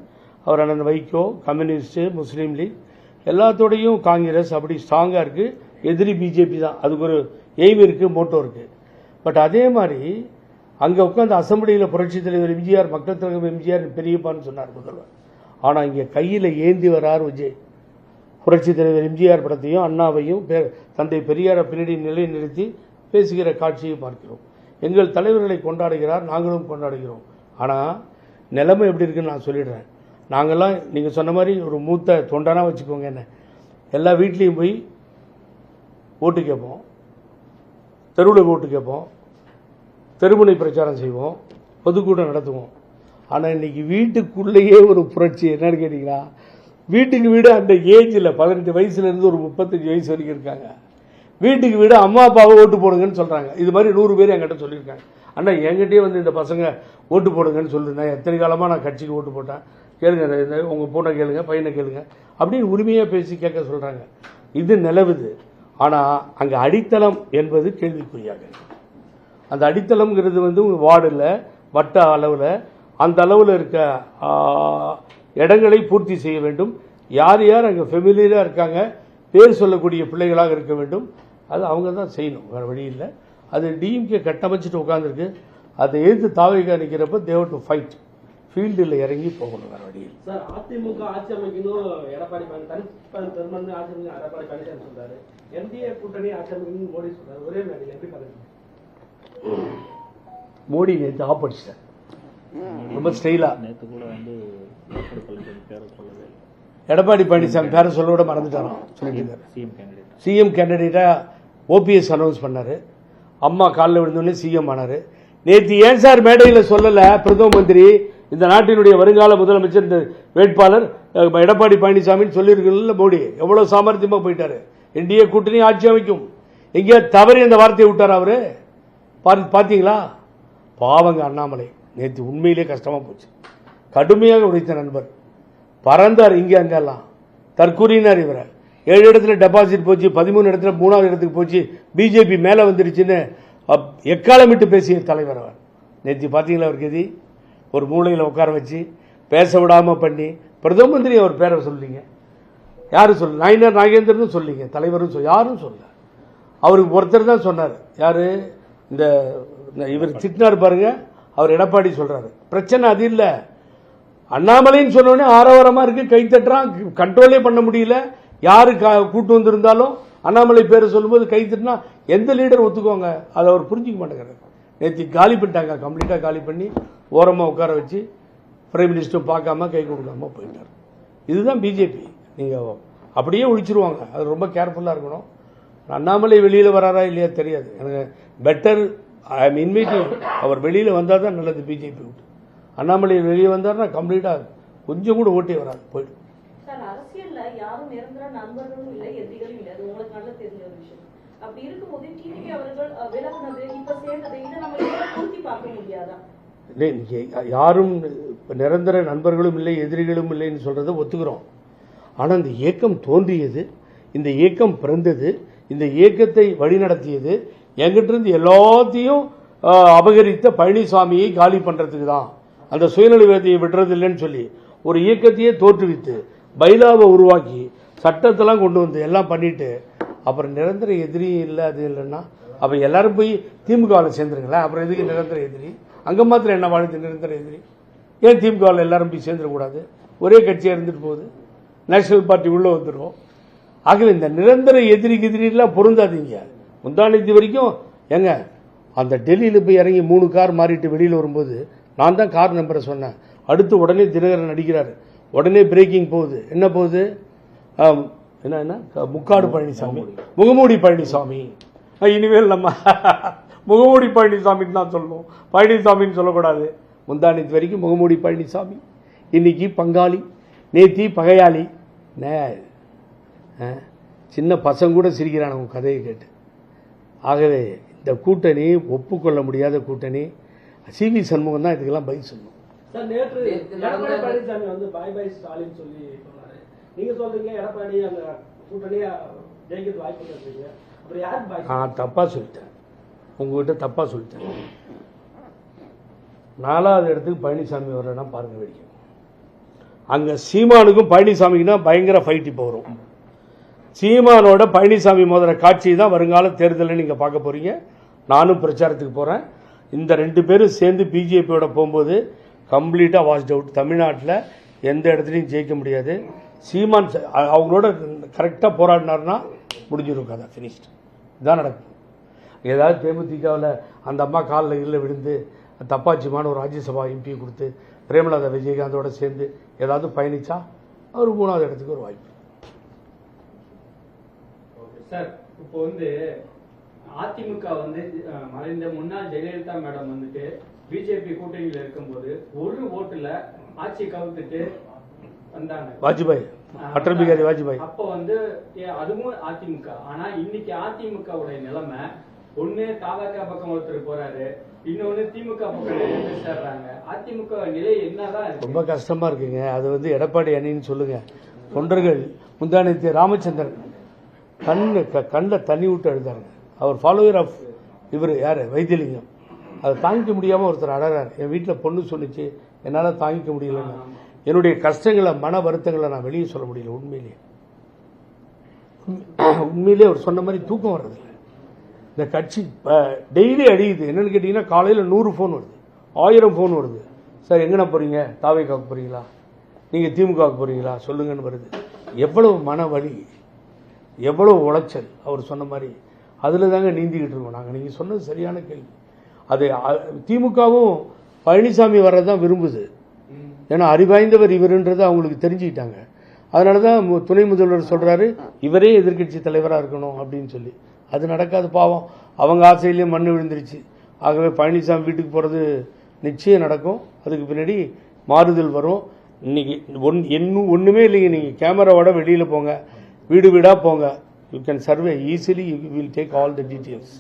அவர் அண்ணன் வைகோ, கம்யூனிஸ்ட், முஸ்லீம் லீக் எல்லாத்தோடையும் காங்கிரஸ் அப்படி ஸ்ட்ராங்காக இருக்குது. எதிரி பிஜேபி தான், அதுக்கு ஒரு எய்ம் இருக்குது, மோட்டோ இருக்குது. பட் அதே மாதிரி அங்கே உட்காந்து அசம்பிளியில் புரட்சித் தலைவர் எம்ஜிஆர், மக்கள் தலைவர் எம்ஜிஆர் பெரியப்பான்னு சொன்னார் முதல்வர். ஆனால் இங்கே கையில் ஏந்தி வரார் விஜய். புரட்சித் தலைவர் எம்ஜிஆர் படத்தையும் அண்ணாவையும் தந்தை பெரியாரை பின்னாடி நிலைநிறுத்தி பேசுகிற காட்சியை பார்க்கிறோம். எங்கள் தலைவர்களை கொண்டாடுகிறார், நாங்களும் கொண்டாடுகிறோம். ஆனால் நிலைமை எப்படி இருக்குன்னு நான் சொல்லிடுறேன். நாங்கள்லாம் நீங்கள் சொன்ன மாதிரி ஒரு மூத்த தொண்டனா வச்சுக்கோங்க, என்ன எல்லா வீட்லேயும் போய் ஓட்டு கேட்போம், தெருவில் ஓட்டு கேட்போம், தெருமுனை பிரச்சாரம் செய்வோம், பொதுக்கூட்டம் நடத்துவோம். ஆனால் இன்னைக்கு வீட்டுக்குள்ளேயே ஒரு புரட்சி. என்னன்னு கேட்டீங்களா, வீட்டுக்கு வீடு அந்த ஏஜில் 18 வயசுலேருந்து ஒரு 35 வயசு வரைக்கும் இருக்காங்க. வீட்டுக்கு வீடு அம்மா அப்பாவை ஓட்டு போடுங்கன்னு சொல்கிறாங்க. இது மாதிரி 100 பேர் என்கிட்ட சொல்லியிருக்காங்க. அண்ணா என்கிட்டயே இந்த பசங்க ஓட்டு போடுங்கன்னு சொல்லுறேன். எத்தனை காலமாக நான் கட்சிக்கு ஓட்டு போட்டேன், கேளுங்க, உங்கள் பொண்ணை கேளுங்க, பையனை கேளுங்க அப்படின்னு உரிமையாக பேசி கேட்க சொல்கிறாங்க. இது நிலவுது. ஆனால் அங்கே அடித்தளம் என்பது கேள்விக்குறியாக. அந்த அடித்தளம்ங்கிறது வார்டில் வட்ட அளவில் அந்த அளவில் இருக்க இடங்களை பூர்த்தி செய்ய வேண்டும். யார் யார் அங்கே ஃபெமிலியராக இருக்காங்க, பேர் சொல்லக்கூடிய பிள்ளைகளாக இருக்க வேண்டும். அது அவங்க தான் செய்யணும், வேறு வழி இல்லை. அது டிஎம்கே கட்டமைச்சிட்டு உட்காந்துருக்கு. அதை எதிர்த்து தாவேகா நிற்கிறப்ப தேவ் டு ஃபைட், ஃபீல்டில் இறங்கி போகணும், வேறு வழியில். சார், அதிமுக ஆட்சி அமைக்கணும் எடப்பாடி பழனிசாமி எடப்பாடி பழனிசாமி சொல்றாரு, என்டிஏ கூட்டணி ஆட்சி அமைக்கணும் மோடி சொல்றாரு. ஒரே மேடையில் எப்படி பாருங்க? மோடி நேற்று ஆப்படிச்சிட்டார் ரொம்ப ஸ்டைலா. எடப்பாடி பழனிசாமி பேரை சொல்ல விட மறந்துட்டாராம், சொல்லிட்டு சிஎம் கேண்டிடேட்டா ஓபிஎஸ் அனௌன்ஸ் பண்ணாரு. அம்மா காலில் விழுந்தோடனே சிஎம் ஆனாரு. நேற்று ஏன் சார் மேடையில் சொல்லல பிரதம மந்திரி இந்த நாட்டினுடைய வருங்கால முதலமைச்சர் இந்த வேட்பாளர் எடப்பாடி பழனிசாமின்னு சொல்லியிருக்கல? மோடி எவ்வளவு சாமர்த்தியமா போயிட்டாரு. என்டிஏ கூட்டணி ஆட்சி அமைக்கும், எங்கேயா தவறி அந்த வார்த்தையை விட்டார் அவரு. பாத்தீங்களா? பாவங்க அண்ணாமலை நேற்று உண்மையிலே கஷ்டமா போச்சு. கடுமையாக உழைத்த நண்பர் பறந்தார், இங்கே அங்கெல்லாம் தற்கூறினார். இவரை 7 இடத்துல டெபாசிட் போச்சு, 13 இடத்துல 3வது இடத்துக்கு போச்சு, பிஜேபி மேலே வந்துருச்சுன்னு எக்காலமிட்டு பேசிய தலைவர் அவர். நேற்று பார்த்தீங்களா அவர் கதி? ஒரு மூலையில் உட்கார வச்சு பேச விடாமல் பண்ணி பிரதம மந்திரி அவர் பேரை சொல்லிங்க. யாரும் சொல்ல, நயினார் நாகேந்திரனும் சொல்லிங்க, தலைவரும் யாரும் சொல்ல. அவருக்கு ஒருத்தர் தான் சொன்னார். யாரு? இந்த இவர் திட்டினார் பாருங்க, அவர் எடப்பாடி சொல்றாரு. பிரச்சனை அது இல்லை. அண்ணாமலைன்னு சொன்னோடனே ஆரவாரமா இருக்கு, கை தட்டுறான், கண்ட்ரோலே பண்ண முடியல. யாரு கூட்டு வந்திருந்தாலும் அண்ணாமலை பேரை சொல்லும்போது கை தட்டினா எந்த லீடர் ஒத்துக்குவாங்க? அதை அவர் புரிஞ்சிக்க மாட்டேங்கிறார். நேற்று காலி பண்ணிட்டாங்க, கம்ப்ளீட்டாக காலி பண்ணி ஓரமாக உட்கார வச்சு பிரைம் மினிஸ்டரும் பார்க்காம கை கொடுக்காம போயிட்டார். இதுதான் பிஜேபி. நீங்கள் அப்படியே ஒழிச்சிருவாங்க, அது ரொம்ப கேர்ஃபுல்லாக இருக்கணும். அண்ணாமலை வெளியில் வராரா இல்லையா தெரியாது எனக்கு. பெட்டர் ஐ எம் இன்வைட்டிங், அவர் வெளியில் வந்தால் தான் நல்லது பிஜேபி விட்டு. அண்ணாமலை வெளியே வந்தாருன்னா கம்ப்ளீட்டாக கொஞ்சம் கூட ஓட்டே வராது, போயிடும். சார், அரசியல்ல யாரும் நிரந்தர நண்பர்களும் இல்லை, எதிரிகளும் இல்லை. அது உங்களுக்கு நல்லா தெரிஞ்ச ஒரு விஷயம். அப்படி இருக்கும்போது டிடிவி அவர்கள் விலகுனது, இப்ப சேர்ந்தது, இதை நம்ம பூர்த்தி பார்க்க முடியாதா? இல்லை, யாரும் நிரந்தர நண்பர்களும் இல்லை எதிரிகளும் இல்லைன்னு சொல்கிறத ஒத்துக்கிறோம். ஆனால் இந்த இயக்கம் தோன்றியது, இந்த இயக்கம் பிறந்தது, இந்த இயக்கத்தை வழிநடத்தியது எங்கிட்டிருந்து எல்லாத்தையும் அபகரித்த பழனிசாமியை காலி பண்ணுறதுக்கு தான். அந்த சுயநலவாதியை விடுறது இல்லைன்னு சொல்லி ஒரு இயக்கத்தையே தோற்றுவித்து பைலாவை உருவாக்கி சட்டத்தெல்லாம் கொண்டு வந்து எல்லாம் பண்ணிட்டு அப்புறம் நிரந்தர எதிரி இல்லை அது இல்லைன்னா அப்போ எல்லாரும் போய் திமுகவில் சேர்ந்துருங்களேன். அப்புறம் எதுக்கு நிரந்தர எதிரி? அங்கே மாத்திரம் என்ன வாழ்த்து நிரந்தர எதிரி? ஏன் திமுகவில் எல்லாரும் போய் சேர்ந்துடக்கூடாது? ஒரே கட்சியாக இருந்துட்டு போகுது, நேஷனல் பார்ட்டி உள்ளே வந்துடும். ஆகவே இந்த நிரந்தர எதிரிலாம் பொருந்தாதீங்க. முந்தானத்து வரைக்கும் எங்க அந்த டெல்லியில் போய் இறங்கி 3 கார் மாறிட்டு வெளியில் வரும்போது நான் தான் கார் நம்பரை சொன்னேன். அடுத்து உடனே தினகரன் நடிக்கிறாரு, உடனே பிரேக்கிங் போகுது. என்ன போகுது? என்ன முக்காடு பழனிசாமி, முகமூடி பழனிசாமி. இனிமேல் நம்ம முகமூடி பழனிசாமின்னு தான் சொல்லணும், பழனிசாமின்னு சொல்லக்கூடாது. முந்தானத்து வரைக்கும் முகமூடி பழனிசாமி, இன்னைக்கு பங்காளி, நேத்தி பகையாளி. சின்ன பசங்க கூட சிரிக்கிறான் உங்க கதையை கேட்டு. ஆகவே இந்த கூட்டணி ஒப்புக்கொள்ள முடியாத கூட்டணி. சிவி சண்முகம் தான் இதுக்கெல்லாம் பதில் சொல்லணும். சார், நேற்று எடப்பாடி பழனிசாமி வந்து பாய் பாய் ஸ்டாலின் சொல்லி சொன்னாரு. நீங்க சொல்றீங்க எடப்பாடி அந்த கூட்டணியா ஜெயிக்கிறது வாய்ப்பு இருக்குங்க. அப்புறம் யார் பாய்? தப்பா சொல்லிட்டேன், உங்ககிட்ட தப்பா சொல்லிட்டேன். 4வது இடத்துக்கு பழனிசாமி வரலன்னா பாருங்க வேடிக்கை. அங்க சீமானுக்கும் பழனிசாமிக்குன்னா பயங்கர ஃபைட் இப்போ வரும். சீமானோட பழனிசாமி மோதிர காட்சி தான் வருங்கால தேர்தலில் நீங்க பார்க்க போறீங்க. நானும் பிரச்சாரத்துக்கு போறேன். இந்த 2 பேரும் சேர்ந்து பிஜேபியோட போகும்போது கம்ப்ளீட்டா வாஷ்ட் அவுட். தமிழ்நாட்டில் எந்த இடத்துலையும் ஜெயிக்க முடியாது. சீமான் அவங்களோட கரெக்டாக போராடினார்னா முடிஞ்சிடும் கதை, ஃபினிஷ்டு. இதுதான் நடக்கும். ஏதாவது தேமுதிகவில் அந்த அம்மா காலில் இல்லை விழுந்து தப்பாச்சிமான ஒரு ராஜ்யசபா எம்பி கொடுத்து பிரேமலதா விஜயகாந்தோட சேர்ந்து ஏதாவது பயணிச்சா அவர் 3வது இடத்துக்கு ஒரு வாய்ப்பு. சார், இப்போ வந்து அதிமுக வந்து மறைந்த முன்னாள் ஜெயலலிதா மேடம் வந்துட்டு பிஜேபி கூட்டணியில் இருக்கும்போது ஒரு ஓட்டுல ஆட்சி கவுத்துட்டு வந்தாங்க. வாஜ்பாய், அடல் பிகாரி வாஜ்பாய். அப்போ வந்து அதுவும் அதிமுக. ஆனா இன்னைக்கு அதிமுகவுடைய நிலைமை, ஒண்ணு தாவக பக்கம் ஒருத்தர் போறாரு, இன்னொன்னு திமுக பக்கம் சேர்றாங்க. அதிமுக நிலை என்னதான் ரொம்ப கஷ்டமா இருக்குங்க. அது வந்து எடப்பாடி அணின்னு சொல்லுங்க. தொண்டர்கள் முந்தானத்து ராமச்சந்திரன் கண்ணில் தண்ணி விட்டு எழுதாருங்க. அவர் ஃபாலோவர் ஆஃப் இவர் யாரு வைத்தியலிங்கம். அதை தாங்கிக்க முடியாமல் ஒருத்தர் அழறாரு. என் வீட்டில் பொண்ணு சொல்லிச்சு, என்னால் தாங்கிக்க முடியலன்னு. என்னுடைய கஷ்டங்களை மன வருத்தங்களை நான் வெளியே சொல்ல முடியல. உண்மையிலேயே அவர் சொன்ன மாதிரி தூக்கம் வர்றதில்லை. இந்த கட்சி டெய்லி அடியுது. என்னன்னு கேட்டீங்கன்னா காலையில் 100 ஃபோன் வருது, 1000 ஃபோன் வருது. சார் எங்கண்ணா போறீங்க? தாவேக்காவுக்கு போறீங்களா? நீங்கள் திமுகவுக்கு போறீங்களா சொல்லுங்கன்னு வருது. எவ்வளவு மன வலி, எவ்வளவு உளைச்சல். அவர் சொன்ன மாதிரி அதில் தாங்க நீந்திக்கிட்டு இருக்கோம் நாங்கள். நீங்கள் சொன்னது சரியான கேள்வி. அது திமுகவும் பழனிசாமி வர்றதான் விரும்புது. ஏன்னா அறிவாய்ந்தவர் இவருன்றது அவங்களுக்கு தெரிஞ்சுக்கிட்டாங்க. அதனால தான் துணை முதல்வர் சொல்றாரு இவரே எதிர்க்கட்சி தலைவராக இருக்கணும் அப்படின்னு சொல்லி. அது நடக்காது பாவம். அவங்க ஆசையிலேயே மண்ணு விழுந்துருச்சு. ஆகவே பழனிசாமி வீட்டுக்கு போகிறது நிச்சயம் நடக்கும். அதுக்கு பின்னாடி மாறுதல் வரும். இன்னைக்கு ஒன்றுமே இல்லைங்க. நீங்கள் கேமராவோட வெளியில் போங்க, வீடு வீடாக போங்க. You can survey easily, you will take all the details.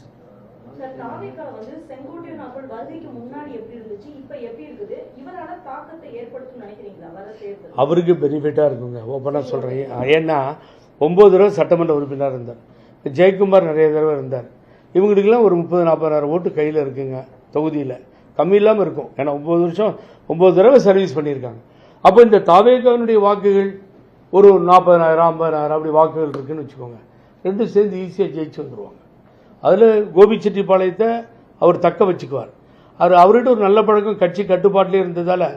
அவருக்கு பெனிஃபிட்டாக இருக்குங்க, ஓப்பனாக சொல்கிறேன். ஏன்னா 9 தடவை சட்டமன்ற உறுப்பினர் இருந்தார். ஜெயக்குமார் நிறைய தடவை இருந்தார். இவங்களுக்கெல்லாம் ஒரு 30,000-40,000 ஓட்டு கையில் இருக்குங்க தொகுதியில். கம்மி இல்லாமல் இருக்கும். ஏன்னா 9 வருஷம் 9 தடவை சர்வீஸ் பண்ணியிருக்காங்க. அப்போ இந்த தாவேகாவினுடைய வாக்குகள் ஒரு 40,000 50,000 அப்படி வாக்குகள் இருக்குன்னு வச்சுக்கோங்க. 2 சேர்ந்து ஈஸியாக ஜெயிச்சு வந்துடுவாங்க. அதில் கோபிச்செட்டிப்பாளையத்தை அவர் தக்க வச்சுக்குவார். அவர்கிட்ட ஒரு நல்ல பழக்கம் கட்சி கட்டுப்பாட்டிலே இருந்ததால்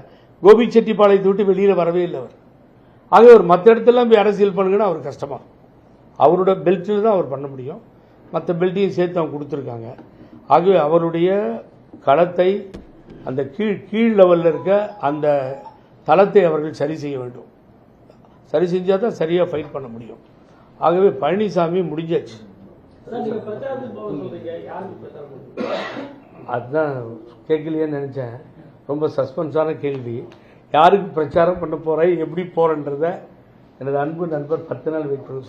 கோபிச்செட்டிப்பாளையத்தை விட்டு வெளியில் வரவே இல்லை அவர். ஆகவே அவர் மற்ற இடத்துலாம் போய் அரசியல் பண்ணுங்கன்னா அவர் கஷ்டமாக, அவரோட பெல்ட்டில் தான் அவர் பண்ண முடியும். மற்ற பெல்ட்டையும் சேர்த்து அவங்க கொடுத்துருக்காங்க. ஆகவே அவருடைய களத்தை அந்த கீழ் லெவலில் இருக்க அந்த தளத்தை அவர்கள் சரி செய்ய வேண்டும். சரி செஞ்சால் தான் சரியாக ஃபைட் பண்ண முடியும். ஆகவே பழனிசாமி முடிஞ்சாச்சு. அதுதான் கேட்கலையேன்னு நினச்சேன். ரொம்ப சஸ்பென்ஸான கேள்வி. யாருக்கு பிரச்சாரம் பண்ண போகிறேன், எப்படி போகிறேன்றத எனது அன்பு நண்பர் 10 நாள் வெயிட் பண்ண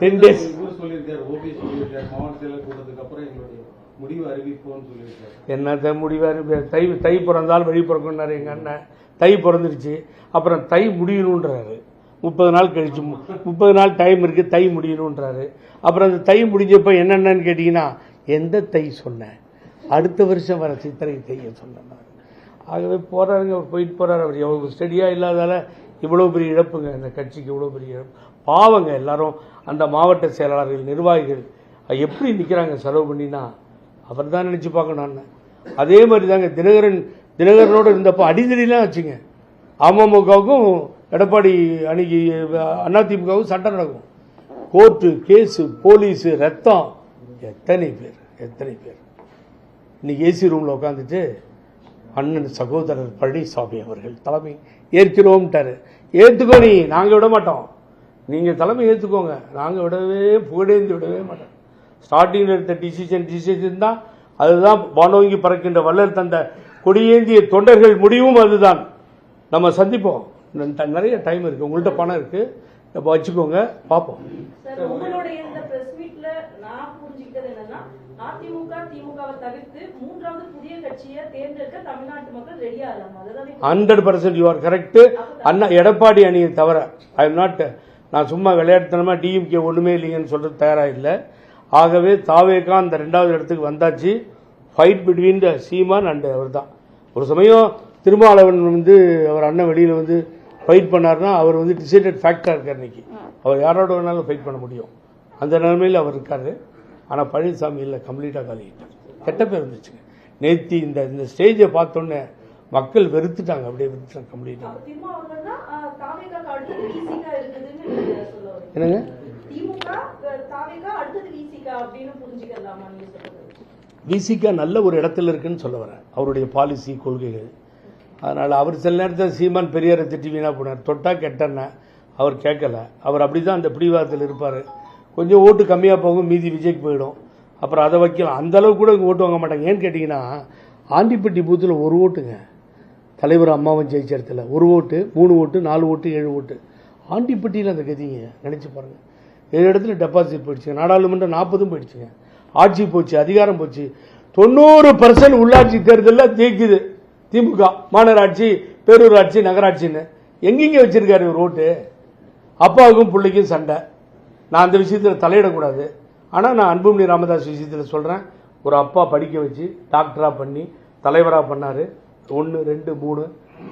10 days சொல்லியிருக்காரு. ஓபிஎஸ் சொல்லியிருக்காரு, மாவட்ட செயலர் கூட்டத்துக்கு அப்புறம் எங்களுடைய முடிவு அறிவிப்போம்னு சொல்லியிருக்காரு. என்னத்த முடிவாரு? தை பிறந்தால் வழி பிறக்கும்னாரு எங்கள் அண்ணன். தை பிறந்துருச்சு, அப்புறம் தை முடியணுன்றாரு. 30 நாள் கழிச்சு 30 நாள் டைம் இருக்குது, தை முடியணுன்றாரு. அப்புறம் அந்த தை முடிஞ்சப்போ என்னென்னு கேட்டிங்கன்னா, எந்த தை சொன்னேன், அடுத்த வருஷம் வர சித்திரை தையை சொன்னேன். ஆகவே போகிறாருங்க, அவர் போயிட்டு போகிறார். அவர் எவ்வளோ ஸ்டடியாக இல்லாதால இவ்வளோ பெரிய இழப்புங்க, இந்த கட்சிக்கு இவ்வளோ பெரிய இழப்பு. பாவங்க எல்லாரும், அந்த மாவட்ட செயலாளர்கள், நிர்வாகிகள் எப்படி நிற்கிறாங்க செலவு பண்ணினா, அவர் தான் நினச்சி பார்க்கணும். அதே மாதிரி தாங்க தினகரனோடு இருந்தப்போ அடிதடிலாம் வச்சுங்க. அமமுகவுக்கும் எடப்பாடி அன்னைக்கு அதிமுகவும் சண்டை நடக்கும். கோர்ட்டு கேஸு, போலீஸு, ரத்தம், எத்தனை பேர். இன்னைக்கு ஏசி ரூமில் உட்காந்துட்டு அண்ணன் சகோதரர் பழனிசாமி அவர்கள் தலைமை ஏற்கிறோம்ட்டாரு. ஏற்றுக்கோ, நீ நாங்கள் விட மாட்டோம், நீங்கள் தலைமை ஏற்றுக்கோங்க, நாங்கள் புகழேந்து விடவே மாட்டோம். ஸ்டார்டிங்கில் எடுத்த டிசிஷன் தான் அதுதான். வானோங்கி பறக்கின்ற வள்ளல் தந்த கொடியேந்திய தொண்டர்கள் முடிவும் அதுதான். நம்ம சந்திப்போம், நிறைய டைம் இருக்குது, உங்கள்கிட்ட பணம் இருக்குது, இப்போ வச்சுக்கோங்க, பார்ப்போம். உங்களுடைய இந்த பிரஸ் மீட்ல நான் புரிஞ்சுக்கிட்டது என்னன்னா, அதிமுக திமுகவை தவிர்த்து மூன்றாவது புதிய கட்சியை தேர்ந்தெடுக்க தமிழ்நாட்டு மக்கள் ரெடியா இருக்காங்க. 100% யூ ஆர் கரெக்ட். அண்ணா எடப்பாடி அணியை தவிர ஐ எம் நாட், நான் சும்மா விளையாட்டுத்தனமா டிஎம்கே ஒண்ணுமே இல்லைங்கன்னு சொல்றது தயாரா இல்லை. ஆகவே தாவேகா அந்த 2வது இடத்துக்கு வந்தாச்சு. Fight between the Seeman and அவர் தான். ஒரு சமயம் திருமாவளவன் அவர் அண்ணன் வெளியில் ஃபைட் பண்ணார்னா அவர் டிசைடட் ஃபேக்டராக இருக்கார். இன்னைக்கு அவர் யாரோட வேணாலும் ஃபைட் பண்ண முடியும், அந்த நிலைமையில் அவர் இருக்காரு. ஆனால் பழனிசாமி இல்லை, கம்ப்ளீட்டாக காலிட்டார். கெட்ட பேர் இருந்துச்சுங்க. நேற்று இந்த ஸ்டேஜை பார்த்தோன்னே மக்கள் வெறுத்துட்டாங்க, அப்படியே வெறுத்துட்டாங்க கம்ப்ளீட்டாக. என்னங்க விசிகா நல்ல ஒரு இடத்துல இருக்குன்னு சொல்ல வரேன், அவருடைய பாலிசி கொள்கைகள். அதனால் அவர் சில நேரத்தில் சீமான் பெரியாரை திட்டி வீணா போனார், தொட்டா கெட்டன, அவர் கேட்கல. அவர் அப்படி தான் அந்த பிடிவாதத்தில் இருப்பார். கொஞ்சம் ஓட்டு கம்மியாக போகும், மீதி விஜய்க்கு போயிடும். அப்புறம் அதை வைக்கலாம், அந்த அளவுக்கு கூட ஓட்டு வாங்க மாட்டாங்க. ஏன்னு கேட்டிங்கன்னா, ஆண்டிப்பட்டி பூத்தில் 1 ஓட்டுங்க, தலைவர் அம்மாவும் ஜெயிச்ச இடத்துல 1 ஓட்டு, 3 ஓட்டு, 4 ஓட்டு, 7 ஓட்டு. ஆண்டிப்பட்டியில் அந்த கதிங்க நினச்சி பாருங்கள். 7 இடத்துல டெபாசிட் போயிடுச்சுங்க, நாடாளுமன்றம் 40 போயிடுச்சுங்க, ஆட்சி போச்சு, அதிகாரம் போச்சு. 90% உள்ளாட்சி தேர்தலில் ஜெயிக்குது திமுக. மாநகராட்சி, பேரூராட்சி, நகராட்சின்னு எங்கெங்க வச்சிருக்காரு ஒரு ஓட்டு. அப்பாவுக்கும் பிள்ளைக்கும் சண்டை. நான் அந்த விஷயத்தில் தலையிடக்கூடாது. ஆனால் நான் அன்புமணி ராமதாஸ் விஷயத்தில் சொல்கிறேன், ஒரு அப்பா படிக்க வச்சு டாக்டராக பண்ணி தலைவராக பண்ணார். 1, 2, 3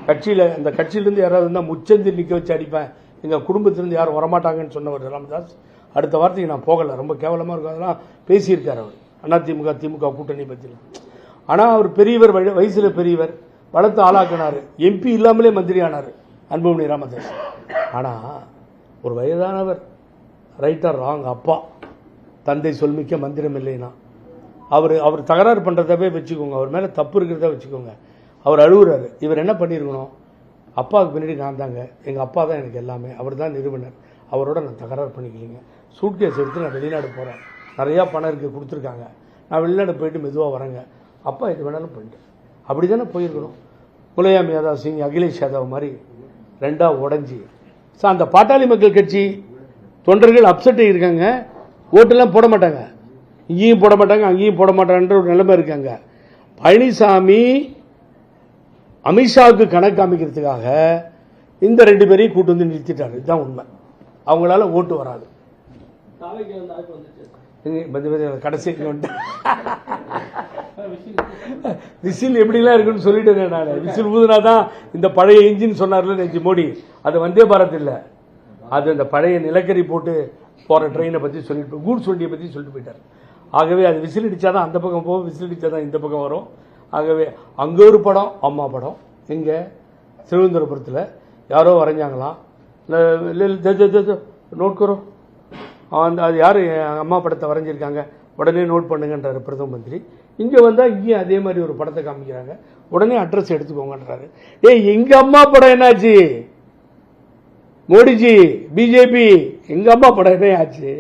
கட்சியில், அந்த கட்சியிலேருந்து யாராவது இருந்தால் முச்சந்தி நிற்க வச்சு அடிப்பேன், எங்கள் குடும்பத்திலேருந்து யாரும் வரமாட்டாங்கன்னு சொன்னவர் ராமதாஸ். அடுத்த வார்த்தைக்கு நான் போகலை, ரொம்ப கேவலமாக இருக்கும். அதெல்லாம் பேசியிருக்கார் அவர் அதிமுக திமுக கூட்டணி பற்றியில். ஆனால் அவர் பெரியவர், வயசில் பெரியவர், வளர்த்து ஆளாக்கினார். எம்பி இல்லாமலே மந்திரி ஆனார் அன்புமணி ராமதாஸ். ஆனால் ஒரு வயதானவர், ரைட் ஆர் ராங், அப்பா தந்தை சொல்மிக்க மந்திரம் இல்லைன்னா அவர் தகராறு பண்ணுறதவே வச்சுக்கோங்க, அவர் மேலே தப்பு இருக்கிறத வச்சுக்கோங்க. அவர் அழுகுறாரு. இவர் என்ன பண்ணியிருக்கணும், அப்பாவுக்கு பின்னாடி நான் தாங்க, எங்கள் அப்பா தான் எனக்கு எல்லாமே, அவர் தான் நிறுவனர், அவரோட நான் தகராறு பண்ணிக்கலிங்க. சூட்கேஸ் எடுத்து நான் வெளிநாடு போகிறேன், நிறையா பணம் இருக்குது கொடுத்துருக்காங்க, நான் வெளிநாடு போயிட்டு மெதுவாக வரேங்க, அப்பா இது வேணாலும் பண்ணிட்டு அப்படி தானே போயிருக்கணும். முலாயம் யாதவ் சிங், அகிலேஷ் யாதவ் மாதிரி 2ஆ உடஞ்சி. ஸோ அந்த பாட்டாளி மக்கள் கட்சி தொண்டர்கள் அப்செட் இருக்காங்க, ஓட்டெல்லாம் போட மாட்டாங்க, இங்கேயும் போட மாட்டாங்க, அங்கேயும் போட மாட்டாங்கன்ற ஒரு நிலைமை இருக்காங்க. பழனிசாமி அமித்ஷாவுக்கு கணக்கு காமிக்கிறதுக்காக இந்த 2 பேரையும் கூட்டு வந்து நிறுத்திட்டாரு. இதுதான் உண்மை. அவங்களால ஓட்டு வராது. கடைசி விசில் எப்படிலாம் இருக்குன்னு சொல்லிட்டேன் நான். விசில் ஊதுனாதான் இந்த பழைய இன்ஜின் சொன்னார்ல நேற்று மோடி, அது வந்தே பாரத் இல்லை, அது அந்த பழைய நிலக்கரி போட்டு போகிற ட்ரெயினை பற்றி சொல்லிட்டு, கூட்ஸ் வண்டியை பற்றி சொல்லிட்டு போயிட்டார். ஆகவே அது விசில் அடித்தாதான் அந்த பக்கம் போகும், விசில் அடித்தாதான் இந்த பக்கம் வரும். ஆகவே அங்கே ஒரு படம், அம்மா படம், இங்கே திருவனந்தபுரத்தில் யாரோ வரைஞ்சாங்களாம், நோட் கரோம், அது யார் அம்மா படத்தை வரைஞ்சிருக்காங்க, உடனே நோட் பண்ணுங்கன்றாரு பிரதம மந்திரி. இங்கே வந்தால் இங்கேயும் அதே மாதிரி ஒரு படத்தை காமிக்கிறாங்க, உடனே அட்ரஸ் எடுத்துக்கோங்கன்றாரு. எங்கள் அம்மா படம் என்னாச்சு, மோடிஜி பிஜேபி, எங்கள் அம்மா படம் என்ன ஆச்சு,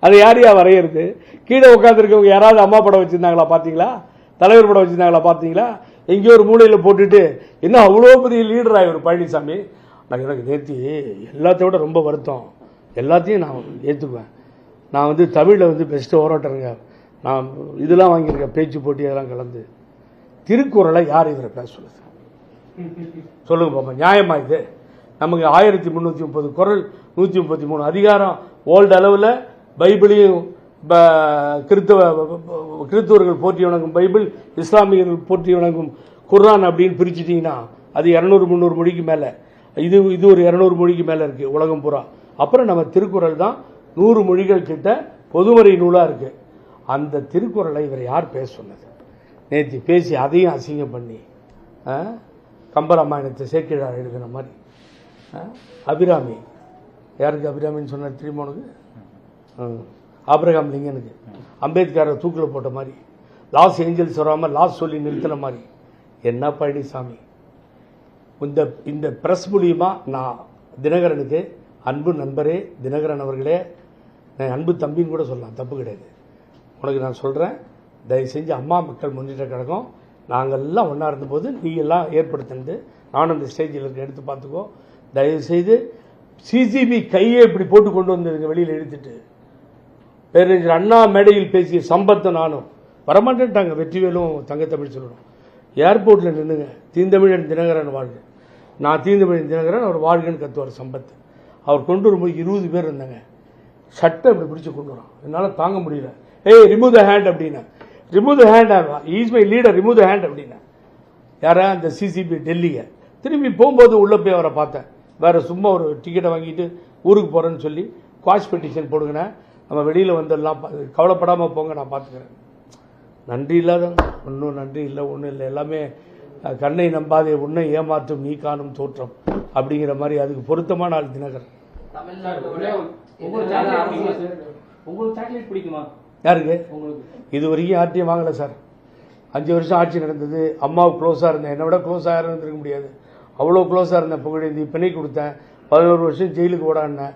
அதை யாரையா வரையிறது? கீழே உட்காந்துருக்கவங்க யாராவது அம்மா படம் வச்சுருந்தாங்களா பார்த்தீங்களா, தலைவர் படம் வச்சுருந்தாங்களா பார்த்தீங்களா? எங்கேயோ ஒரு மூலையில் போட்டுட்டு என்ன அவ்வளோ பெரிய லீடர் ஆகிவர் பழனிசாமி. நான் எனக்கு நேற்று எல்லாத்தையும் விட ரொம்ப வருத்தம், எல்லாத்தையும் நான் ஏற்றுக்குவேன். நான் வந்து தமிழில் வந்து பெஸ்ட்டு ஓராட்டருங்க, நான் இதெல்லாம் வாங்கியிருக்கேன், பேச்சு போட்டி அதெல்லாம் கலந்து. திருக்குறளை யார் இவரை பேச சொல்லுது சொல்லுங்க பாப்பா, நியாயமா இது? நமக்கு 1330 குறள், 133 அதிகாரம், வேர்ல்டு அளவில் பைபிளையும் கிறிஸ்தவர்கள் போற்றி வணங்கும் பைபிள், இஸ்லாமியர்கள் போற்றி வணங்கும் குர்ஆன் அப்படின்னு பிரிச்சுட்டீங்கன்னா அது 200-300 மொழிக்கு மேலே, இது ஒரு 200 மொழிக்கு மேலே இருக்குது உலகம் பூரா. அப்புறம் நம்ம திருக்குறள் தான் 100 மொழிகள் கிட்ட பொதுமறை நூலாக இருக்குது. அந்த திருக்குறளை இவர் யார் பேச சொன்னது? நேற்று பேசி அதையும் அசிங்கம் பண்ணி கம்பராமாயணத்தை சேக்கிழார் எழுதின மாதிரி. அபிராமி, யாருக்கு அபிராமின்னு சொன்னார் தெரியுமா உனக்கு? ஆபிரகாம் லிங்கனுக்கு. அம்பேத்கரை தூக்கில் போட்ட மாதிரி, லாஸ் ஏஞ்சல்ஸ் வராமல் லாஸ் சொல்லி நிறுத்தின மாதிரி. என்ன பழனிசாமி, இந்த பிரஸ் மூலியமா நான் தினகரனுக்கு, அன்பு நண்பரே தினகரன் அவர்களே, நான் அன்பு தம்பின்னு கூட சொல்லலாம், தப்பு கிடையாது. உனக்கு நான் சொல்கிறேன், தயவு செஞ்சு அம்மா மக்கள் முன்னேற்ற கழகம் நாங்கள்லாம் ஒன்றா இருந்தபோது நீ எல்லாம் ஏற்படுத்தினது, நானும் இந்த ஸ்டேஜில் இருக்க எடுத்து பார்த்துக்கோ. தயவுசெய்து சிசிபி கையை இப்படி போட்டு கொண்டு வந்ததுங்க வெளியில் எடுத்துட்டு. பேரறிஞர் அண்ணா மேடையில் பேசிய சம்பத்தை நானும் வரமாட்டேன்ட்டாங்க. வெற்றிவேலும் தங்கத்தமிழ் சொல்லணும். ஏர்போர்ட்டில் நின்றுங்க, தீந்தமிழன் தினகரன் வாழ்க, நான் தீந்தமிழன் தினகரன் அவர் வாழ்கன்னு கத்துவார் சம்பத்து. அவர் கொண்டு வரும்போது 20 பேர் இருந்தாங்க. சட்டை இப்படி பிடிச்சி கொண்டு வரோம், என்னால் தாங்க முடியல. ஏய் ரிமூவ் த ஹேண்ட் அப்படின்னா, remove the hand, is my leader, remove the hand அப்படின்னா. யாரா? அந்த சிசிபி டெல்லியை. திரும்பி போகும்போது உள்ளே போய் அவரை பார்த்தேன். வேறு சும்மா ஒரு டிக்கெட்டை வாங்கிட்டு ஊருக்கு போகிறேன்னு சொல்லி குவாஷ் பெட்டிஷன் போடுங்கண்ணே, நம்ம வெளியில் வந்துடலாம், கவலைப்படாமல் போங்க, நான் பார்த்துக்கிறேன். நன்றி இல்லாதவங்க, ஒன்றும் நன்றி இல்லை, ஒன்றும் இல்லை, எல்லாமே கண்ணை நம்பாதே உன்னை ஏமாற்றும் நீ காணும் தோற்றம் அப்படிங்கிற மாதிரி. அதுக்கு பொருத்தமான ஆள் தினகரன். உங்களுக்கு சாக்லேட் பிடிக்குமா? யாருக்கு? இது வரைக்கும் யார்ட்டையும் வாங்கலை சார். 5 வருஷம் ஆட்சி நடந்தது, அம்மாவுக்கு க்ளோஸாக இருந்தேன், என்னை விட க்ளோஸாக யாரும் இருந்திருக்க முடியாது. அவ்வளோ க்ளோஸாக இருந்தேன். புகழேந்தி பிணை கொடுத்தேன், 11 வருஷம் ஜெயிலுக்கு ஓடாடினேன்.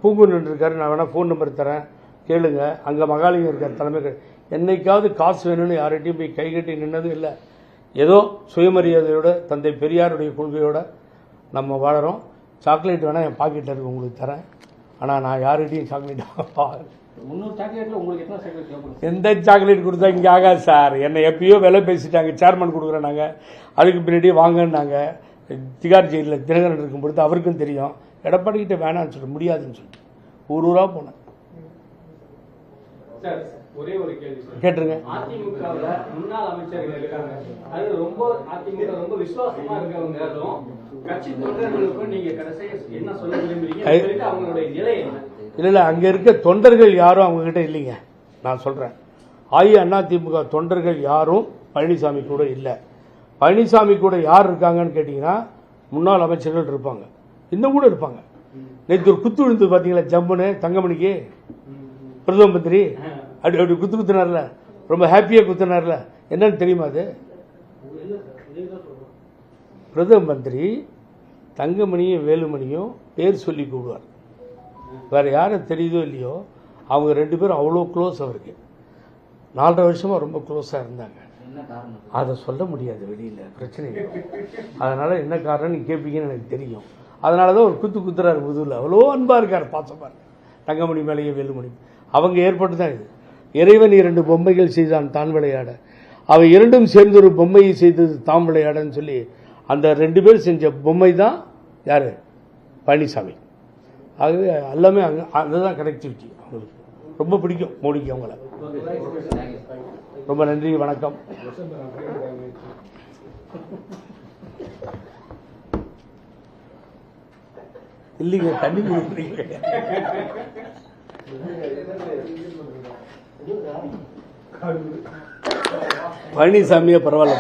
பூங்குன்னு இருக்காரு, நான் வேணால் ஃபோன் நம்பர் தரேன் கேளுங்க. அங்கே மகாலிங்கம் இருக்கார் தலைமை. என்னைக்காவது காசு வேணும்னு யார்கிட்டையும் போய் கைகட்டி நின்னதும் இல்லை. ஏதோ சுயமரியாதையோட தந்தை பெரியாருடைய கொள்கையோட நம்ம வாழறோம். சாக்லேட் வேணால் என் பாக்கெட்டில் இருக்கு, உங்களுக்கு தரேன். ஆனால் நான் யார்கிட்டையும் சாக்லேட் 300 சாக்லேட்ல உங்களுக்கு எத்தனை சாக்லேட் தேவைப்படும்? எந்த சாக்லேட் கொடுத்தா இங்கே ஆகாது சார். என்னை எப்பயோ விலை பேசிட்டாங்க, சேர்மன் கொடுக்குறேன் நாங்கள், அதுக்கு பின்னாடியே வாங்கன்னாங்க. திகார் ஜெயிலில் தினகரன் இருக்கும் பொழுது அவருக்கும் தெரியும். எடப்பாடிக்கிட்ட வேணான்னு சொல்ல முடியாதுன்னு சொல்லிட்டு ஊரூரா போனேன். சார் ஒரே ஒரு கேள்வி சார், கேட்டுருங்க. அதிமுகவில் முன்னாள் அமைச்சர்கள் இருக்காங்க, அது ரொம்ப அதிமுக ரொம்ப விசுவாசமா இருக்கவங்களும் கட்சி தொண்டர்களுக்கும் நீங்க கடைசியா என்ன சொல்ல விரும்புறீங்க? அவங்களுடைய நிலை என்ன? இல்லை, அங்கே இருக்க தொண்டர்கள் யாரும் அவங்ககிட்ட இல்லைங்க. நான் சொல்கிறேன், அதிமுக தொண்டர்கள் யாரும் பழனிசாமி கூட இல்லை. பழனிசாமி கூட யார் இருக்காங்கன்னு கேட்டிங்கன்னா முன்னாள் அமைச்சர்கள் இருப்பாங்க, இன்னும் கூட இருப்பாங்க. நேற்று ஒரு குத்து விழுந்து பார்த்தீங்களா, ஜம்முன்னு தங்கமணிக்கு பிரதம மந்திரி அப்படி குத்துனார்ல, ரொம்ப ஹாப்பியாக குத்துனார்ல. என்னன்னு தெரியுமா? அது பிரதம மந்திரி தங்கமணியும் வேலுமணியும் பேர் சொல்லி கூடுவார். வேற யாரும் தெரியுதோ இல்லையோ, அவங்க 2 பேரும் அவ்வளோ க்ளோஸ் அவருக்கு. 4.5 வருஷமா ரொம்ப க்ளோஸாக இருந்தாங்க. அதை சொல்ல முடியாது வெளியில், பிரச்சனை இல்லை. அதனால என்ன காரணம் நீ கேட்பீங்கன்னு எனக்கு தெரியும். அதனால தான் ஒரு குத்துறாரு முதுகில். அவ்வளோ அன்பாக இருக்கார், பாசமாக இருக்கார் தங்கமணி மேலேயே வேலுமணி. அவங்க ஏற்பட்டு தான் இது. இறைவன் 2 பொம்மைகள் செய்தான் தான் விளையாட, அவை 2ம் சேர்ந்து ஒரு பொம்மையை செய்தது தாம் விளையாடன்னு சொல்லி அந்த 2 பேர் செஞ்ச பொம்மை தான் யாரு? பழனிசாமி. ஆகவே எல்லாமே அதுதான் கனெக்டிவிட்டி. அவங்களுக்கு ரொம்ப பிடிக்கும் மோடிக்கு அவங்கள. ரொம்ப நன்றி, வணக்கம். இல்லைங்க, தண்ணி குடிக்கிறீங்க. பழனிசாமியே பரவாயில்ல.